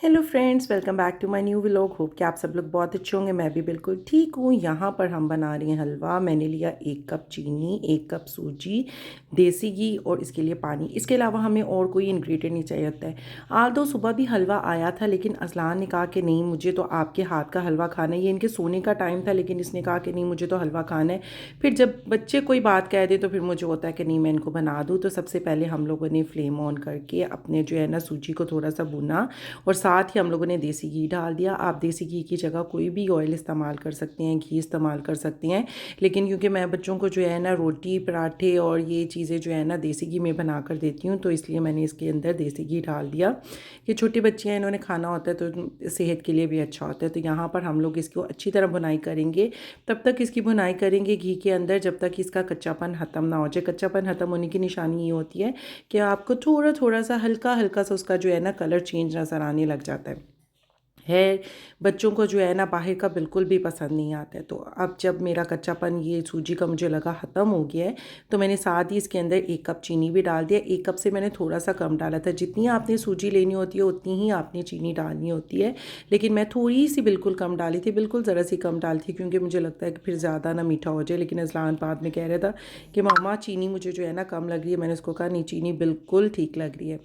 Hello friends, welcome back to my new vlog. Hope कि आप सब लोग बहुत अच्छे होंगे। मैं भी बिल्कुल ठीक हूँ। यहाँ पर हम बना रहे हैं हलवा। मैंने लिया 1 कप चीनी, 1 कप सूजी, देसी घी और इसके लिए पानी। इसके अलावा हमें और कोई इंग्रेडिएंट नहीं चाहिए होता है। आज तो सुबह भी हलवा आया था, लेकिन असलान ने कहा कि नहीं, मुझे तो आपके हाथ का हलवा खाना है। ये इनके सोने का टाइम था, लेकिन इसने कहा कि नहीं, मुझे तो हलवा खाना है। फिर जब बच्चे कोई बात कह दे तो फिर मुझे होता है कि नहीं, मैं इनको बना दूँ। तो सबसे पहले हम लोगों ने फ्लेम ऑन करके अपने जो है ना सूजी को थोड़ा सा भुना और साथ ही हम लोगों ने देसी घी डाल दिया। आप देसी घी की जगह कोई भी ऑयल इस्तेमाल कर सकते हैं, घी इस्तेमाल कर सकते हैं। लेकिन क्योंकि मैं बच्चों को जो है ना रोटी पराठे और ये चीज़ें जो है ना देसी घी में बना कर देती हूँ, तो इसलिए मैंने इसके अंदर देसी घी डाल दिया। ये छोटे बच्चे हैं, इन्होंने खाना होता है तो सेहत के लिए भी अच्छा होता है। तो यहाँ पर हम लोग इसको अच्छी तरह भुनाई करेंगे। तब तक इसकी भुनाई करेंगे घी के अंदर जब तक इसका कच्चापन ख़त्म ना हो जाए। कच्चापन ख़त्म होने की निशानी ये होती है कि आपको थोड़ा थोड़ा सा हल्का हल्का सा उसका जो है ना कलर चेंज नज़र आने लग जाता है। बच्चों को जो है ना बाहर का बिल्कुल भी पसंद नहीं आता है। तो अब जब मेरा कच्चापन ये सूजी का मुझे लगा ख़त्म हो गया है, तो मैंने साथ ही इसके अंदर 1 कप चीनी भी डाल दिया। 1 कप से मैंने थोड़ा सा कम डाला था। जितनी आपने सूजी लेनी होती है उतनी ही आपने चीनी डालनी होती है, लेकिन मैं थोड़ी सी बिल्कुल कम डाली थी, बिल्कुल ज़रा सी कम डाली थी, क्योंकि मुझे लगता है कि फिर ज़्यादा ना मीठा हो जाए। लेकिन अज़लान बाद में कह रहा था कि मामा चीनी मुझे जो है ना कम लग रही है। मैंने उसको कहा नहीं, चीनी बिल्कुल ठीक लग रही है।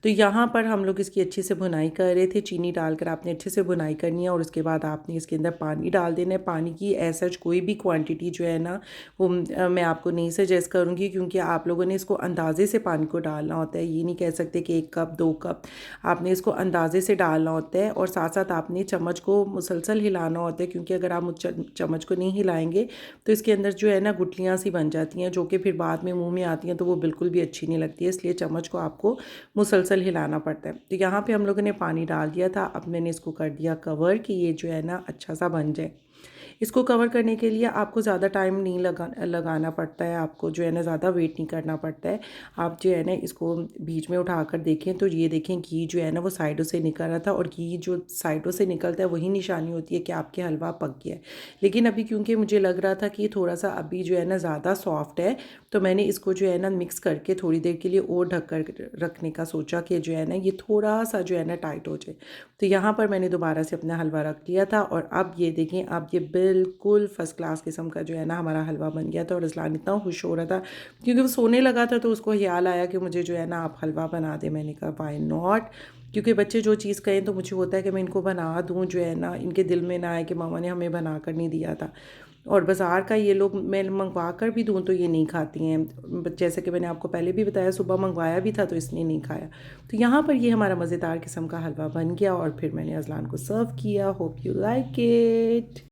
तो यहाँ पर हम लोग इसकी अच्छे से भुनाई कर रहे थे। चीनी डालकर आपने अच्छे से भुनाई करनी है और उसके बाद आपने इसके अंदर पानी डाल देना है। पानी की ऐसा कोई भी क्वांटिटी जो है ना वो मैं आपको नहीं सजेस्ट करूँगी, क्योंकि आप लोगों ने इसको अंदाजे से पानी को डालना होता है। ये नहीं कह सकते कि 1 कप 2 कप, आपने इसको अंदाजे से डालना होता है। और साथ साथ आपने चम्मच को मुसलसल हिलाना होता है, क्योंकि अगर आप चम्मच को नहीं हिलाएंगे तो इसके अंदर जो है ना गुठलियाँ सी बन जाती हैं, जो कि फिर बाद में मुँह में आती हैं तो वो बिल्कुल भी अच्छी नहीं लगती है। इसलिए चम्मच को आपको मुसलसल हिलाना पड़ता है। तो यहाँ पे हम लोगों ने पानी डाल दिया था। अब मैंने इसको कर दिया कवर कि ये जो है ना अच्छा सा बन जाए। इसको कवर करने के लिए आपको ज़्यादा टाइम नहीं लगाना पड़ता है। आपको जो है ना ज़्यादा वेट नहीं करना पड़ता है। आप जो है ना इसको बीच में उठाकर देखें तो ये देखें घी जो है ना वो साइडों से निकल रहा था, और घी जो साइडों से निकलता है वही निशानी होती है कि आपके हलवा पक गया है। लेकिन अभी क्योंकि मुझे लग रहा था कि ये थोड़ा सा अभी जो है ना ज़्यादा सॉफ्ट है, तो मैंने इसको जो है ना मिक्स करके थोड़ी देर के लिए और ढक कर रखने का सोचा कि जो है ना ये थोड़ा सा जो है ना टाइट हो जाए। तो यहाँ पर मैंने दोबारा से अपना हलवा रख लिया था, और अब ये देखें, अब ये बिल्कुल फ़र्स्ट क्लास किस्म का जो है ना हमारा हलवा बन गया था। और रज़लान इतना खुश हो रहा था, क्योंकि वो सोने लगा था तो उसको ख्याल आया कि मुझे जो है ना आप हलवा बना दें। मैंने कहा वाई नॉट, क्योंकि बच्चे जो चीज़ कहें तो मुझे होता है कि मैं इनको बना दूँ, जो है ना इनके दिल में ना आए कि मामा ने हमें बना कर नहीं दिया था। और बाज़ार का ये लोग मैं मंगवा कर भी दूँ तो ये नहीं खाती हैं। जैसे कि मैंने आपको पहले भी बताया, सुबह मंगवाया भी था तो इसने नहीं खाया। तो यहाँ पर ये हमारा मज़ेदार किस्म का हलवा बन गया और फिर मैंने अज़लान को सर्व किया। Hope you like it.